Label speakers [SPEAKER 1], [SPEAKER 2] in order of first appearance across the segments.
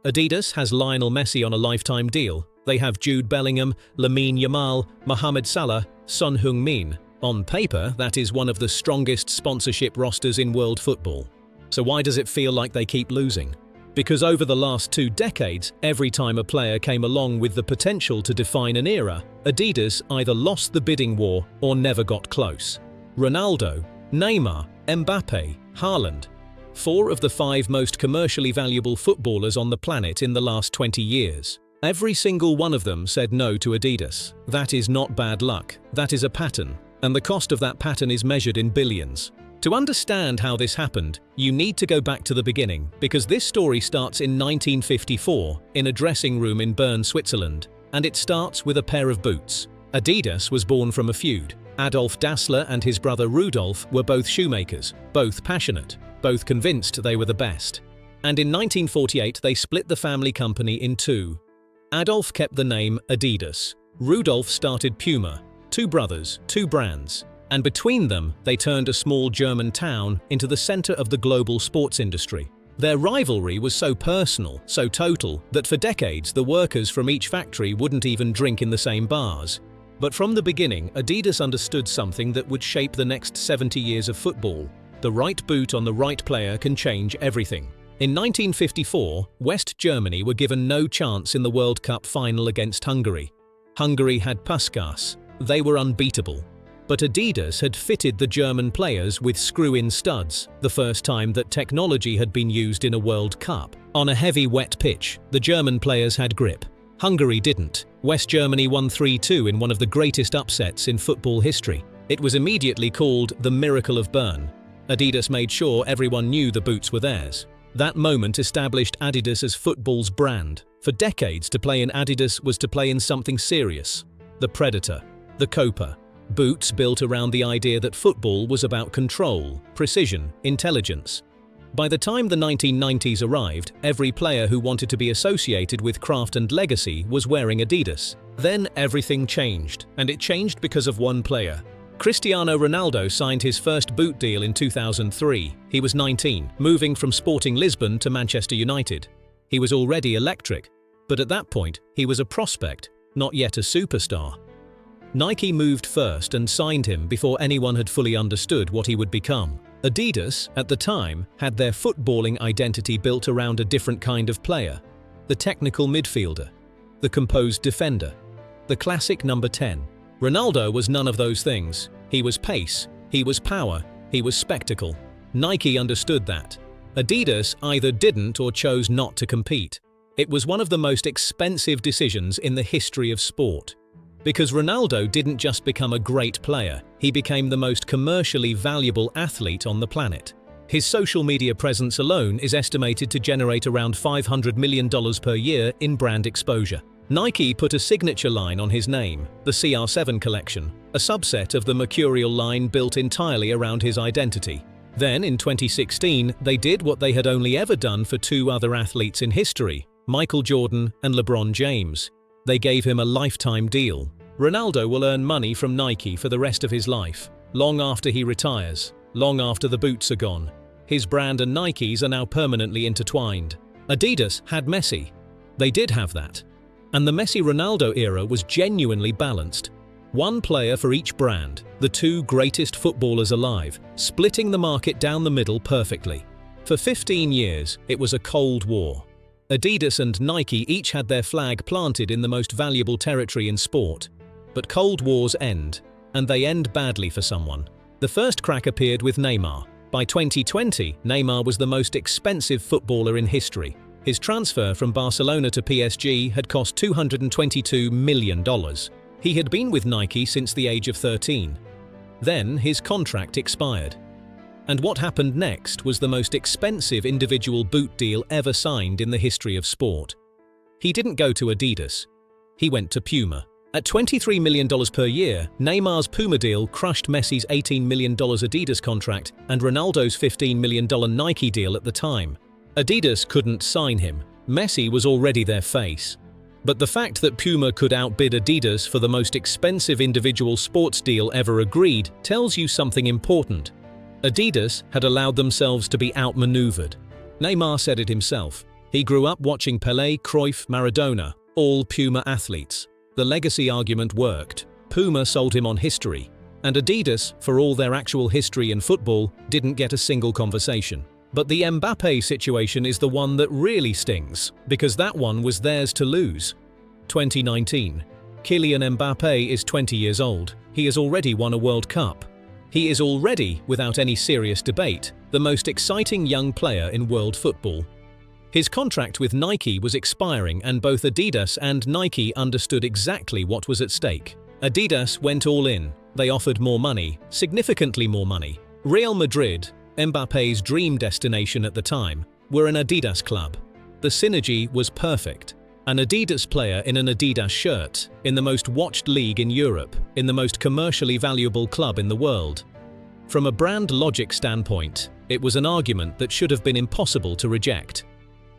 [SPEAKER 1] ADIDAS has Lionel Messi on a lifetime deal. They have Jude Bellingham, Lamine Yamal, Mohamed Salah, Son Heung-min. On paper, that is one of the strongest sponsorship rosters in world football. So why does it feel like they keep losing? Because over the last 2 decades, every time a player came along with the potential to define an era, ADIDAS either lost the bidding war or never got close. Ronaldo, Neymar, Mbappe, Haaland. 4 of the 5 most commercially valuable footballers on the planet in the last 20 years. Every single one of them said no to ADIDAS. That is not bad luck, that is a pattern, and the cost of that pattern is measured in billions. To understand how this happened, you need to go back to the beginning, because this story starts in 1954 in a dressing room in Bern, Switzerland, and it starts with a pair of boots. ADIDAS was born from a feud. Adolf Dassler and his brother Rudolf were both shoemakers, both passionate, both convinced they were the best. And in 1948 they split the family company in 2. Adolf kept the name ADIDAS. Rudolf started Puma. 2 brothers, 2 brands. And between them, they turned a small German town into the center of the global sports industry. Their rivalry was so personal, so total, that for decades the workers from each factory wouldn't even drink in the same bars. But from the beginning, ADIDAS understood something that would shape the next 70 years of football. The right boot on the right player can change everything. In 1954, West Germany were given no chance in the World Cup final against Hungary. Hungary had Puskás. They were unbeatable. But ADIDAS had fitted the German players with screw-in studs, the first time that technology had been used in a World Cup. On a heavy, wet pitch, the German players had grip. Hungary didn't. West Germany won 3-2 in one of the greatest upsets in football history. It was immediately called the Miracle of Bern. ADIDAS made sure everyone knew the boots were theirs. That moment established ADIDAS as football's brand. For decades, to play in ADIDAS was to play in something serious. The Predator, the Copa. Boots built around the idea that football was about control, precision, intelligence. By the time the 1990s arrived, every player who wanted to be associated with craft and legacy was wearing ADIDAS. Then everything changed, and it changed because of one player. Cristiano Ronaldo signed his first boot deal in 2003. He was 19, moving from Sporting Lisbon to Manchester United. He was already electric, but at that point, he was a prospect, not yet a superstar. Nike moved first and signed him before anyone had fully understood what he would become. ADIDAS, at the time, had their footballing identity built around a different kind of player. The technical midfielder, the composed defender, the classic number 10. Ronaldo was none of those things. He was pace, he was power, he was spectacle. Nike understood that. ADIDAS either didn't or chose not to compete. It was one of the most expensive decisions in the history of sport. Because Ronaldo didn't just become a great player, he became the most commercially valuable athlete on the planet. His social media presence alone is estimated to generate around $500 million per year in brand exposure. Nike put a signature line on his name, the CR7 collection, a subset of the Mercurial line built entirely around his identity. Then, in 2016, they did what they had only ever done for 2 other athletes in history, Michael Jordan and LeBron James. They gave him a lifetime deal. Ronaldo will earn money from Nike for the rest of his life, long after he retires, long after the boots are gone. His brand and Nike's are now permanently intertwined. ADIDAS had Messi. They did have that. And the Messi-Ronaldo era was genuinely balanced. 1 player for each brand, the 2 greatest footballers alive, splitting the market down the middle perfectly. For 15 years, it was a Cold War. ADIDAS and Nike each had their flag planted in the most valuable territory in sport. But Cold Wars end, and they end badly for someone. The first crack appeared with Neymar. By 2020, Neymar was the most expensive footballer in history. His transfer from Barcelona to PSG had cost $222 million. He had been with Nike since the age of 13. Then his contract expired. And what happened next was the most expensive individual boot deal ever signed in the history of sport. He didn't go to ADIDAS. He went to Puma. At $23 million per year, Neymar's Puma deal crushed Messi's $18 million ADIDAS contract and Ronaldo's $15 million Nike deal at the time. ADIDAS couldn't sign him. Messi was already their face. But the fact that Puma could outbid ADIDAS for the most expensive individual sports deal ever agreed tells you something important. ADIDAS had allowed themselves to be outmaneuvered. Neymar said it himself. He grew up watching Pelé, Cruyff, Maradona, all Puma athletes. The legacy argument worked. Puma sold him on history. And Adidas, for all their actual history in football, didn't get a single conversation. But the Mbappé situation is the one that really stings, because that one was theirs to lose. 2019. Kylian Mbappé is 20 years old. He has already won a World Cup. He is already, without any serious debate, the most exciting young player in world football. His contract with Nike was expiring, and both Adidas and Nike understood exactly what was at stake. Adidas went all in. They offered more money, significantly more money. Real Madrid, Mbappé's dream destination at the time, were an Adidas club. The synergy was perfect. An Adidas player in an Adidas shirt, in the most watched league in Europe, in the most commercially valuable club in the world. From a brand logic standpoint, it was an argument that should have been impossible to reject.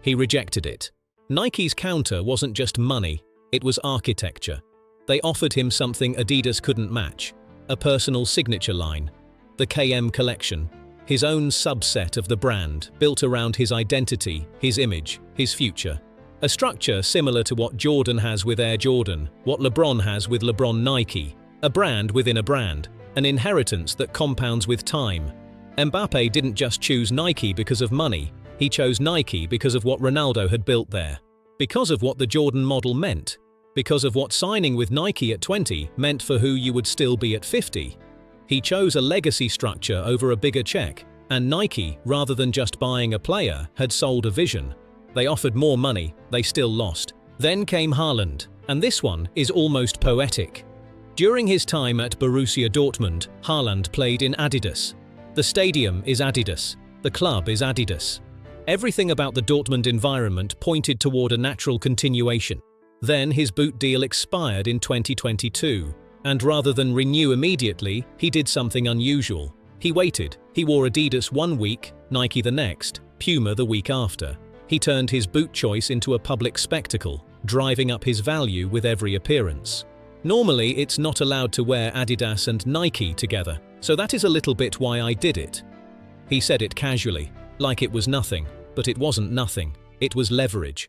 [SPEAKER 1] He rejected it. Nike's counter wasn't just money, it was architecture. They offered him something Adidas couldn't match, a personal signature line, the KM collection, his own subset of the brand, built around his identity, his image, his future. A structure similar to what Jordan has with Air Jordan, what LeBron has with LeBron Nike, a brand within a brand, an inheritance that compounds with time. Mbappé didn't just choose Nike because of money, he chose Nike because of what Ronaldo had built there, because of what the Jordan model meant, because of what signing with Nike at 20 meant for who you would still be at 50. He chose a legacy structure over a bigger check, and Nike, rather than just buying a player, had sold a vision. They offered more money, they still lost. Then came Haaland, and this one is almost poetic. During his time at Borussia Dortmund, Haaland played in ADDIDAS. The stadium is Adidas. The club is Adidas. Everything about the Dortmund environment pointed toward a natural continuation. Then his boot deal expired in 2022, and rather than renew immediately, he did something unusual. He waited. He wore Adidas one week, Nike the next, Puma the week after. He turned his boot choice into a public spectacle, driving up his value with every appearance. Normally, it's not allowed to wear Adidas and Nike together, so that is a little bit why I did it. He said it casually, like it was nothing, but it wasn't nothing. It was leverage.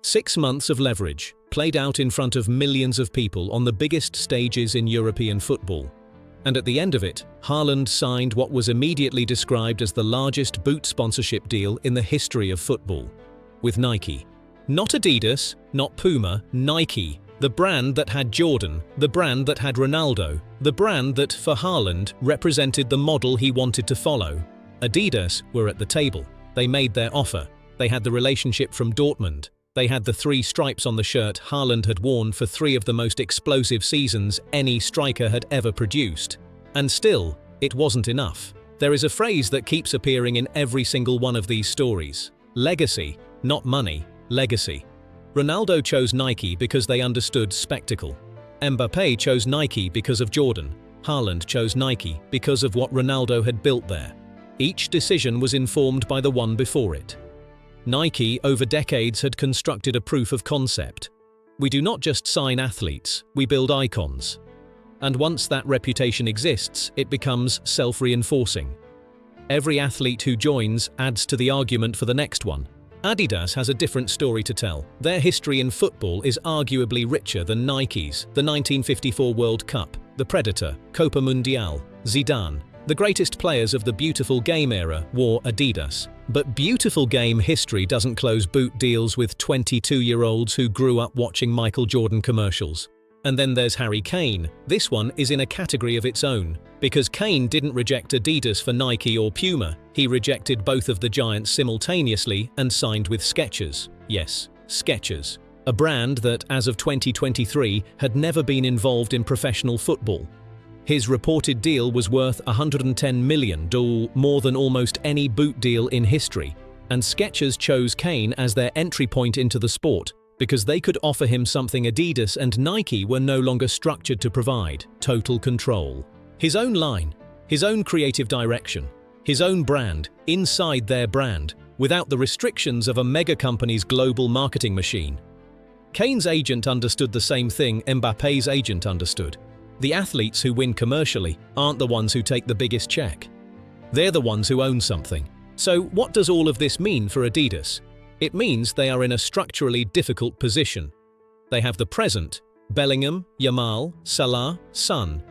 [SPEAKER 1] 6 months of leverage, played out in front of millions of people on the biggest stages in European football. And at the end of it, Haaland signed what was immediately described as the largest boot sponsorship deal in the history of football. With Nike. Not Adidas, not Puma, Nike. The brand that had Jordan, the brand that had Ronaldo, the brand that, for Haaland, represented the model he wanted to follow. Adidas were at the table. They made their offer. They had the relationship from Dortmund. They had the 3 stripes on the shirt Haaland had worn for 3 of the most explosive seasons any striker had ever produced. And still, it wasn't enough. There is a phrase that keeps appearing in every single one of these stories. Legacy, not money, legacy. Ronaldo chose Nike because they understood spectacle. Mbappé chose Nike because of Jordan. Haaland chose Nike because of what Ronaldo had built there. Each decision was informed by the one before it. Nike, over decades, had constructed a proof of concept. We do not just sign athletes, we build icons. And once that reputation exists, it becomes self-reinforcing. Every athlete who joins adds to the argument for the next one. Adidas has a different story to tell. Their history in football is arguably richer than Nike's. The 1954 World Cup, the Predator, Copa Mundial, Zidane. The greatest players of the beautiful game era wore Adidas. But beautiful game history doesn't close boot deals with 22-year-olds who grew up watching Michael Jordan commercials. And then there's Harry Kane. This one is in a category of its own, because Kane didn't reject Adidas for Nike or Puma. He rejected both of the giants simultaneously and signed with Skechers. Yes, Skechers. A brand that, as of 2023, had never been involved in professional football. His reported deal was worth $110 million, more than almost any boot deal in history, and Skechers chose Kane as their entry point into the sport, because they could offer him something Adidas and Nike were no longer structured to provide: total control. His own line, his own creative direction, his own brand, inside their brand, without the restrictions of a mega company's global marketing machine. Kane's agent understood the same thing Mbappé's agent understood. The athletes who win commercially aren't the ones who take the biggest check. They're the ones who own something. So what does all of this mean for Adidas? It means they are in a structurally difficult position. They have the present: Bellingham, Yamal, Salah, Son.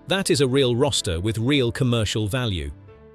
[SPEAKER 1] That is a real roster with real commercial value.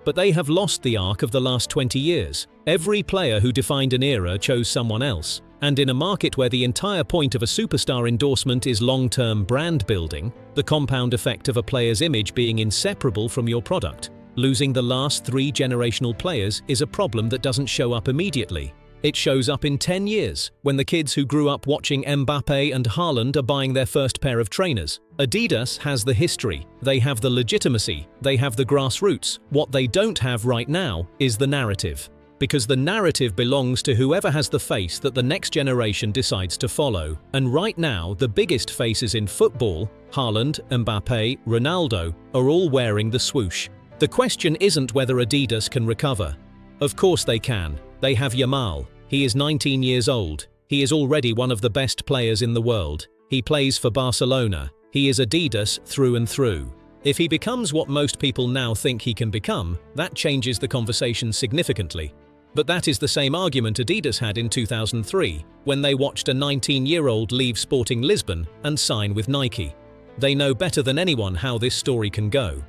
[SPEAKER 1] But they have lost the arc of the last 20 years. Every player who defined an era chose someone else. And in a market where the entire point of a superstar endorsement is long-term brand building, the compound effect of a player's image being inseparable from your product, losing the last 3 generational players is a problem that doesn't show up immediately. It shows up in 10 years, when the kids who grew up watching Mbappe and Haaland are buying their first pair of trainers. Adidas has the history, they have the legitimacy, they have the grassroots. What they don't have right now is the narrative. Because the narrative belongs to whoever has the face that the next generation decides to follow. And right now, the biggest faces in football, Haaland, Mbappe, Ronaldo, are all wearing the swoosh. The question isn't whether Adidas can recover. Of course they can. They have Yamal. He is 19 years old. He is already one of the best players in the world. He plays for Barcelona. He is Adidas through and through. If he becomes what most people now think he can become, that changes the conversation significantly. But that is the same argument Adidas had in 2003, when they watched a 19-year-old leave Sporting Lisbon and sign with Nike. They know better than anyone how this story can go.